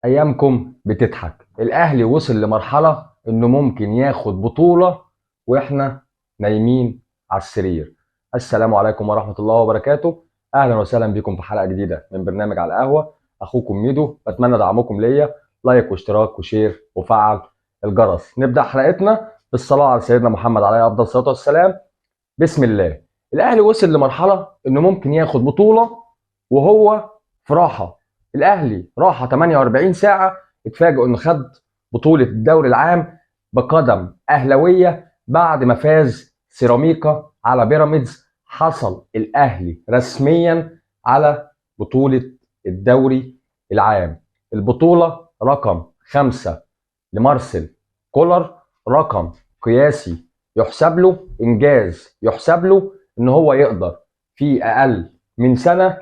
ايامكم بتضحك. الاهلي وصل لمرحله انه ممكن ياخد بطوله واحنا نايمين على السرير. السلام عليكم ورحمه الله وبركاته. اهلا وسهلا بكم في حلقه جديده من برنامج على القهوه. اخوكم ميدو، بتمنى دعمكم ليا، لايك واشتراك وشير وفعل الجرس. نبدا حلقتنا بالصلاه على سيدنا محمد عليه افضل الصلاه والسلام. بسم الله. الاهلي وصل لمرحله انه ممكن ياخد بطوله وهو في راحه. الاهلي راحه 48 ساعه، اتفاجئوا انه خد بطوله الدوري العام بقدم اهلاويه بعد ما فاز سيراميكا على بيراميدز. حصل الاهلي رسميا على بطوله الدوري العام. البطوله رقم 5 لمارسيل كولر، رقم قياسي يحسب له، انجاز يحسب له ان هو يقدر في اقل من سنه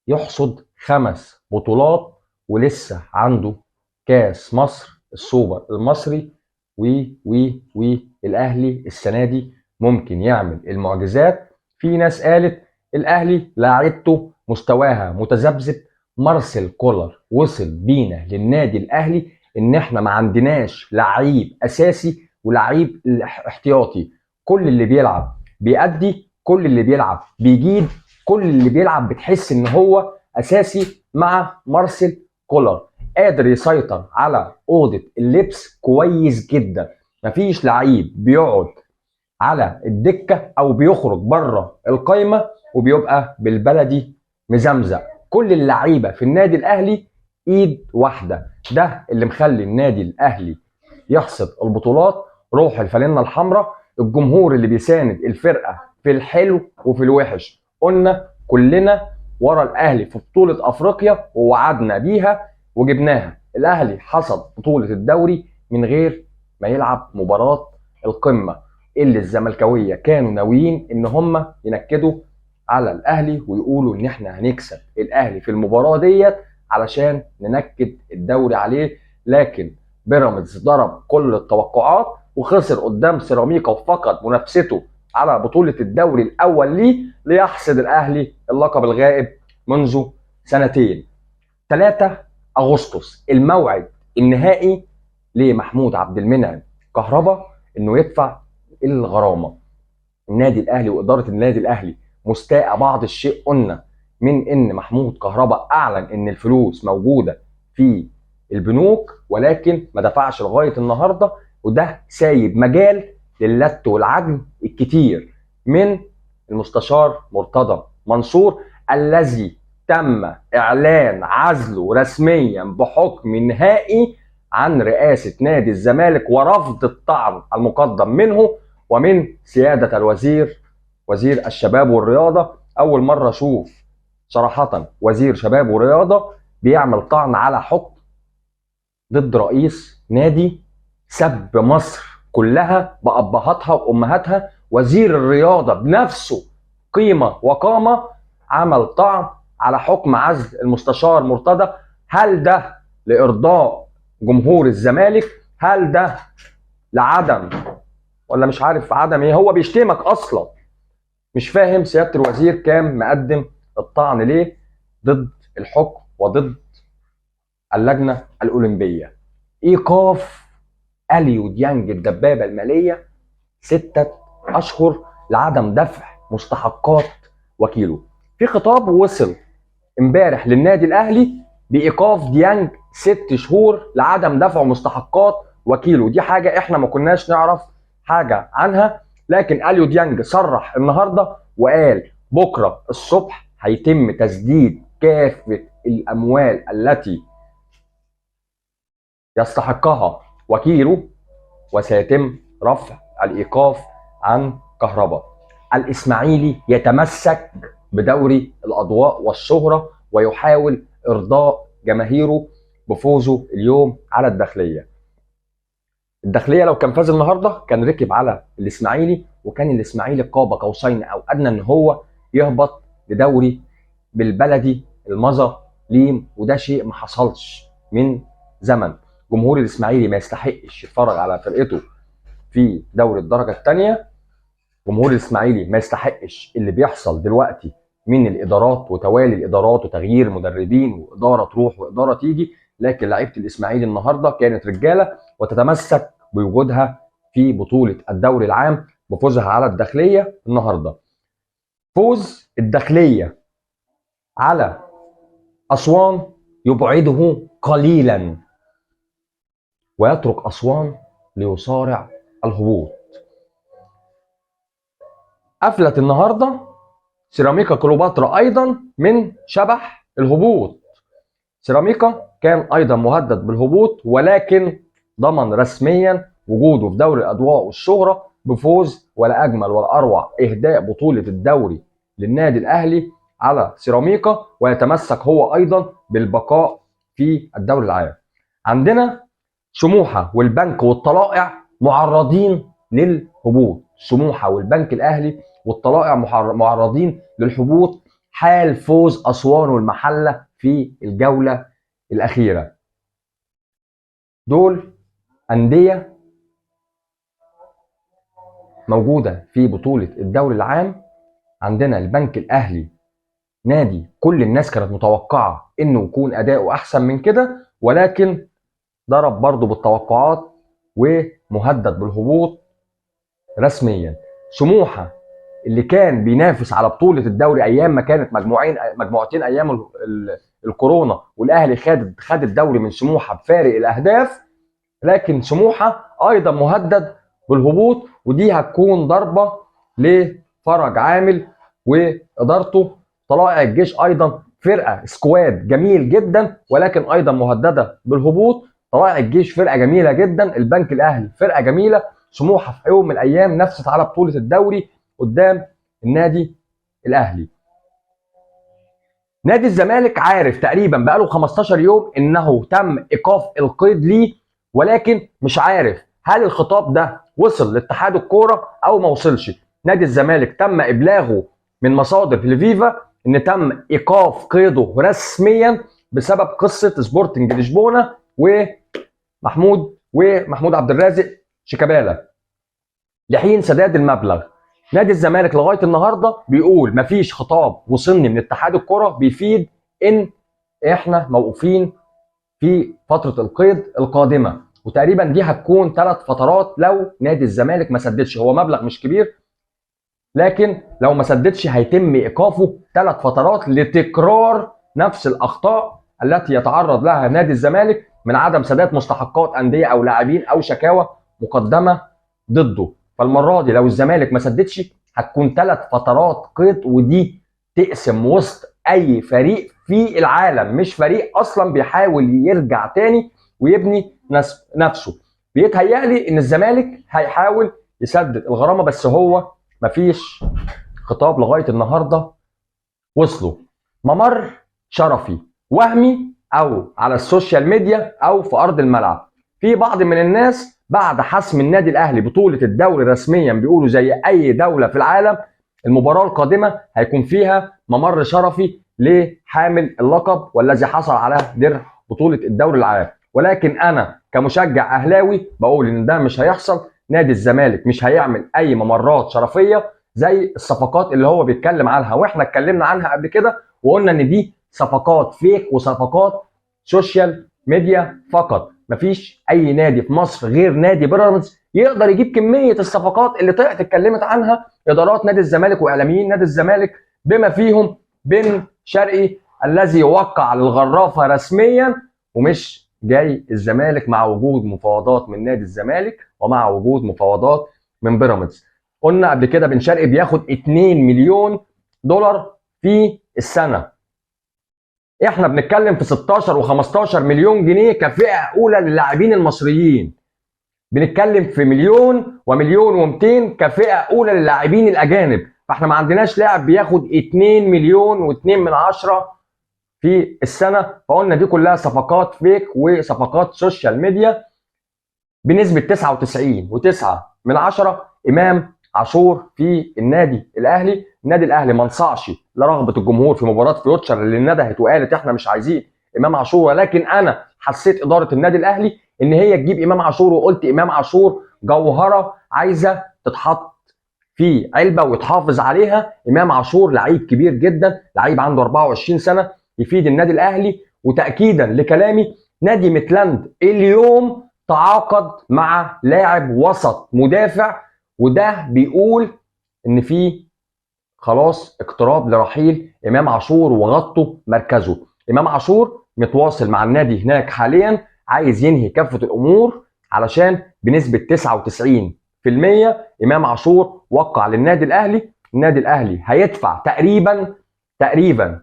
يحصد 5 بطولات، ولسه عنده كاس مصر السوبر المصري. والاهلي السنه دي ممكن يعمل المعجزات. في ناس قالت الاهلي لاعيبته مستواها متذبذب. مارسيل كولر وصل بينا للنادي الاهلي ان احنا ما عندناش لعيب اساسي ولعيب احتياطي. كل اللي بيلعب بيأدي، كل اللي بيلعب بيجيد، كل اللي بيلعب بتحس ان هو اساسي مع مارسيل كولر. قادر يسيطر على اوضه اللبس كويس جدا. مفيش لعيب بيقعد على الدكه او بيخرج بره القايمه وبيبقى بالبلدي مزمزق. كل اللعيبه في النادي الاهلي ايد واحده. ده اللي مخلي النادي الاهلي يحصد البطولات. روح الفانلة الحمراء، الجمهور اللي بيساند الفرقه في الحلو وفي الوحش. قلنا كلنا ورا الاهلي في بطوله افريقيا ووعدنا بيها وجبناها. الاهلي حصد بطوله الدوري من غير ما يلعب مباراه القمه اللي الزملكاويه كانوا ناويين ان هم ينكدوا على الاهلي ويقولوا ان احنا هنكسب الاهلي في المباراه ديت علشان ننكد الدوري عليه. لكن بيراميدز ضرب كل التوقعات وخسر قدام سيراميكا وفقد منافسته على بطوله الدوري الاول ليه، ليحصد الاهلي اللقب الغائب منذ سنتين. 3 اغسطس الموعد النهائي لمحمود عبد المنعم كهربا انه يدفع الغرامه. النادي الاهلي واداره النادي الاهلي مستاءه بعض الشيء. قلنا من ان محمود كهربا اعلن ان الفلوس موجوده في البنوك ولكن ما دفعش لغايه النهارده، وده سايب مجال للت والعجن الكتير من المستشار مرتضى منصور الذي تم اعلان عزله رسميا بحكم نهائي عن رئاسه نادي الزمالك ورفض الطعن المقدم منه ومن سيادة الوزير وزير الشباب والرياضة. أول مرة أشوف صراحة وزير شباب ورياضة بيعمل طعن على حكم ضد رئيس نادي سب مصر كلها بأبهاتها وأمهاتها. وزير الرياضة بنفسه قيمة وقامة عمل طعن على حكم عزل المستشار مرتضى. هل ده لإرضاء جمهور الزمالك؟ هل ده لعدم ولا مش عارف عدم ايه؟ هو بيشتمك اصلا. مش فاهم سياده الوزير كان مقدم الطعن ليه ضد الحكم وضد اللجنه الاولمبيه. ايقاف اليو ديانج الدبابه الماليه 6 اشهر لعدم دفع مستحقات وكيله. في خطاب وصل امبارح للنادي الاهلي بايقاف ديانج 6 شهور لعدم دفع مستحقات وكيله. دي حاجه احنا ما كناش نعرف حاجه عنها، لكن اليو ديانج صرح النهارده وقال بكره الصبح هيتم تسديد كافه الاموال التي يستحقها وكيله وسيتم رفع الايقاف عن كهرباء. الاسماعيلي يتمسك بدوري الاضواء والشهره ويحاول ارضاء جماهيره بفوزه اليوم على الداخليه. الداخليه لو كان فاز النهارده كان ركب على الاسماعيلي وكان الاسماعيلي قاب قوسين او ادنى ان هو يهبط لدوري بالبلدي المظاليم، وده شيء ما حصلش من زمن. جمهور الاسماعيلي ما يستحقش يتفرج على فرقته في دوري الدرجه الثانيه. جمهور الاسماعيلي ما يستحقش اللي بيحصل دلوقتي من الادارات وتوالي الادارات وتغيير مدربين واداره تروح واداره تيجي. لكن لعيبه الاسماعيلي النهارده كانت رجاله وتتمسك بوجودها في بطوله الدوري العام بفوزها على الداخليه النهارده. فوز الداخليه على اسوان يبعده قليلا ويترك اسوان ليصارع الهبوط. قفلت النهارده سيراميكا كليوباترا ايضا من شبح الهبوط. سيراميكا كان ايضا مهدد بالهبوط، ولكن ضمن رسميا وجوده في دوري الاضواء والشهره بفوز ولا اجمل ولا اروع اهداء بطوله الدوري للنادي الاهلي على سيراميكا، ويتمسك هو ايضا بالبقاء في الدوري العام. عندنا سموحه والبنك والطلائع معرضين للهبوط. سموحه والبنك الاهلي والطلائع معرضين للهبوط حال فوز اسوان والمحله في الجوله الاخيره. دول انديه موجوده في بطوله الدوري العام. عندنا البنك الاهلي نادي كل الناس كانت متوقعه انه يكون اداؤه احسن من كده، ولكن ضرب برضه بالتوقعات ومهدد بالهبوط رسميا. سموحه اللي كان بينافس على بطوله الدوري ايام ما كانت مجموعتين ايام الكورونا، والاهلي خد الدوري من سموحه بفارق الاهداف، لكن سموحه ايضا مهدد بالهبوط، ودي هتكون ضربه لفرج عامل وادارته. طلائع الجيش ايضا فرقه سكواد جميل جدا، ولكن ايضا مهدده بالهبوط. طلائع الجيش فرقه جميله جدا، البنك الاهلي فرقه جميله. سموحه في يوم من الايام نفست على بطوله الدوري قدام النادي الاهلي. نادي الزمالك عارف تقريبا بقاله 15 يوم انه تم ايقاف القيد ليه، ولكن مش عارف هل الخطاب ده وصل لاتحاد الكوره او ما وصلش. نادي الزمالك تم ابلاغه من مصادر في الفيفا ان تم ايقاف قيده رسميا بسبب قصه سبورتنج لشبونه ومحمود عبد الرازق شيكابالا لحين سداد المبلغ. نادي الزمالك لغايه النهارده بيقول مفيش خطاب وصلني من اتحاد الكره بيفيد ان احنا موقوفين في فتره القيد القادمه، وتقريبا دي هتكون 3 فترات لو نادي الزمالك ما سددش. هو مبلغ مش كبير، لكن لو ما سددش هيتم ايقافه 3 فترات لتكرار نفس الاخطاء التي يتعرض لها نادي الزمالك من عدم سداد مستحقات انديه او لاعبين او شكاوى مقدمه ضده. فالمره دي لو الزمالك ما سددش هتكون 3 فترات قيد، ودي تقسم وسط اي فريق في العالم، مش فريق اصلا بيحاول يرجع تاني ويبني نفسه. بيتهيألي ان الزمالك هيحاول يسدد الغرامه، بس هو مفيش خطاب لغايه النهارده وصله. ممر شرفي وهمي او على السوشيال ميديا او في ارض الملعب. في بعض من الناس بعد حسم النادي الاهلي بطوله الدوري رسميا بيقولوا زي اي دوله في العالم المباراه القادمه هيكون فيها ممر شرفي لحامل اللقب والذي حصل على درع بطوله الدوري العام. ولكن انا كمشجع اهلاوي بقول ان ده مش هيحصل. نادي الزمالك مش هيعمل اي ممرات شرفيه زي الصفقات اللي هو بيتكلم عنها، واحنا اتكلمنا عنها قبل كده وقلنا ان دي صفقات فيك وصفقات سوشيال ميديا فقط. مفيش اي نادي في مصر غير نادي بيراميدز يقدر يجيب كميه الصفقات اللي طلعت اتكلمت عنها ادارات نادي الزمالك واعلاميين نادي الزمالك، بما فيهم بن شرقي الذي وقع للغرافه رسميا، ومش جاي الزمالك مع وجود مفاوضات من نادي الزمالك ومع وجود مفاوضات من بيراميدز. قلنا قبل كده بن شرقي بياخد 2 مليون دولار في السنه، احنا بنتكلم في 16 و15 مليون جنيه كفئه اولى للاعبين المصريين. بنتكلم في مليون ومليون و200 كفئه اولى للاعبين الاجانب، فاحنا ما عندناش لاعب بياخد 2 مليون و2 من 10 في السنه. فقلنا دي كلها صفقات فيك وصفقات سوشيال ميديا. بنسبه 99.9 امام عاشور في النادي الاهلي. النادي الاهلي ما انصاعش لرغبه الجمهور في مباراه فيوتشر اللي ندهت وقالت احنا مش عايزين امام عاشور، ولكن انا حسيت اداره النادي الاهلي ان هي تجيب امام عاشور، وقلت امام عاشور جوهره عايزه تتحط في علبه ويتحافظ عليها. امام عاشور لعيب كبير جدا، لعيب عنده 24 سنه يفيد النادي الاهلي. وتاكيدا لكلامي نادي ميتلاند اليوم تعاقد مع لاعب وسط مدافع، وده بيقول ان في خلاص اقتراب لرحيل امام عاشور وغطوا مركزه. امام عاشور متواصل مع النادي هناك حاليا، عايز ينهي كافه الامور علشان بنسبه 99% امام عاشور وقع للنادي الاهلي. النادي الاهلي هيدفع تقريبا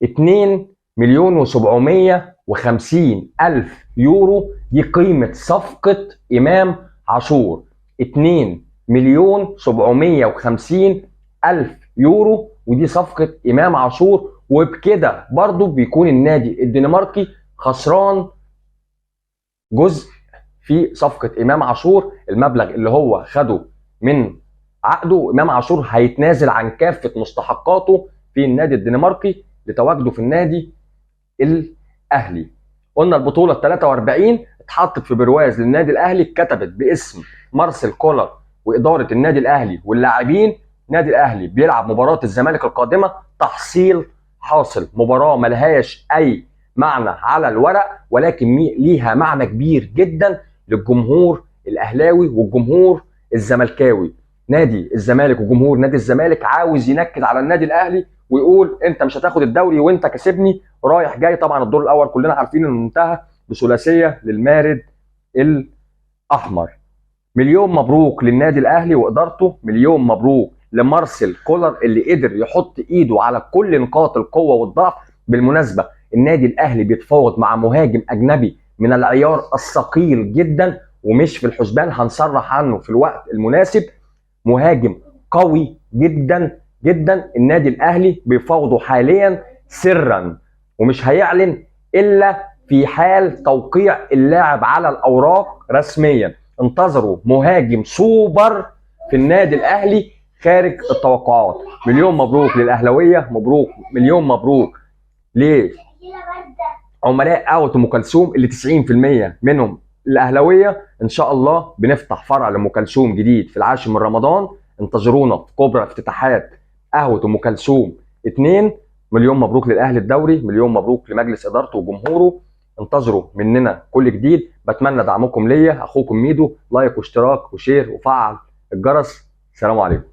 2 مليون و750 الف يورو. دي قيمه صفقه امام عاشور، 2 مليون 750 الف يورو، ودي صفقه امام عاشور. وبكده برضو بيكون النادي الدنماركي خسران جزء في صفقه امام عاشور. المبلغ اللي هو خده من عقده، امام عاشور هيتنازل عن كافه مستحقاته في النادي الدنماركي لتواجده في النادي الاهلي. قلنا البطوله ال 43 اتحطت في برواز للنادي الاهلي، اتكتبت باسم مارسيل كولر واداره النادي الاهلي واللاعبين. النادي الاهلي بيلعب مباراه الزمالك القادمه تحصيل حاصل، مباراه ملهاش اي معنى على الورق، ولكن ليها معنى كبير جدا للجمهور الاهلاوي والجمهور الزملكاوي. نادي الزمالك وجمهور نادي الزمالك عاوز ينكد على النادي الاهلي ويقول انت مش هتاخد الدوري وانت كسبني رايح جاي. طبعا الدور الاول كلنا عارفين انه انتهى بثلاثيه للمارد الاحمر. مليون مبروك للنادي الاهلي وادارته، مليون مبروك لمارسيل كولر اللي قدر يحط ايده على كل نقاط القوه والضعف. بالمناسبه النادي الاهلي بيتفاوض مع مهاجم اجنبي من العيار الثقيل جدا ومش في الحسبان، هنصرح عنه في الوقت المناسب. مهاجم قوي جدا جدا، النادي الاهلي بيفاوضه حاليا سرا ومش هيعلن الا في حال توقيع اللاعب على الاوراق رسميا. انتظروا مهاجم سوبر في النادي الاهلي خارج التوقعات. مليون مبروك للاهلاويه، مبروك مليون مبروك لعملاء قهوه ام كلثوم اللي 90% منهم الاهلاويه. ان شاء الله بنفتح فرع لام كلثوم جديد في العاشر من رمضان، انتظرونا في كبرى افتتاحات قهوه ام كلثوم 2. مليون مبروك للاهلي الدوري، مليون مبروك لمجلس ادارته وجمهوره. انتظروا مننا كل جديد، بتمنى دعمكم ليا. اخوكم ميدو، لايك واشتراك وشير وفعل الجرس. سلام عليكم.